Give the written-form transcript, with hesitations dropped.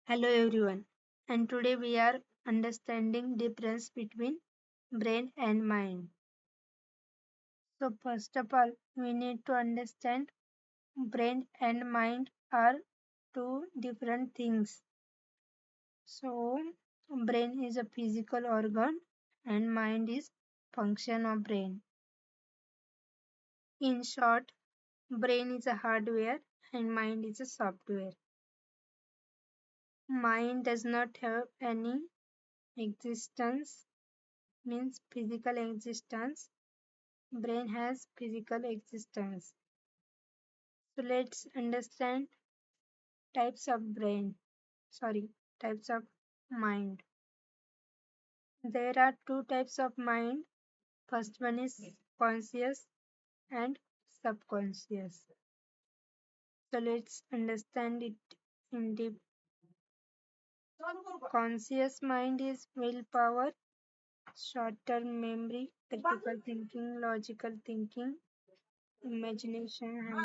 Hello everyone, and today we are understanding difference between brain and mind. So first of all, we need to understand brain and mind are two different things. So brain is a physical organ and mind is function of brain. In short, brain is a hardware and mind is a software. Mind does not have any existence, means physical existence. Brain has physical existence. So let's understand types of brain. Sorry, types of mind. There are two types of mind. First one is conscious and subconscious. So let's understand it in deep. Conscious mind is willpower, short-term memory, critical thinking, logical thinking, imagination,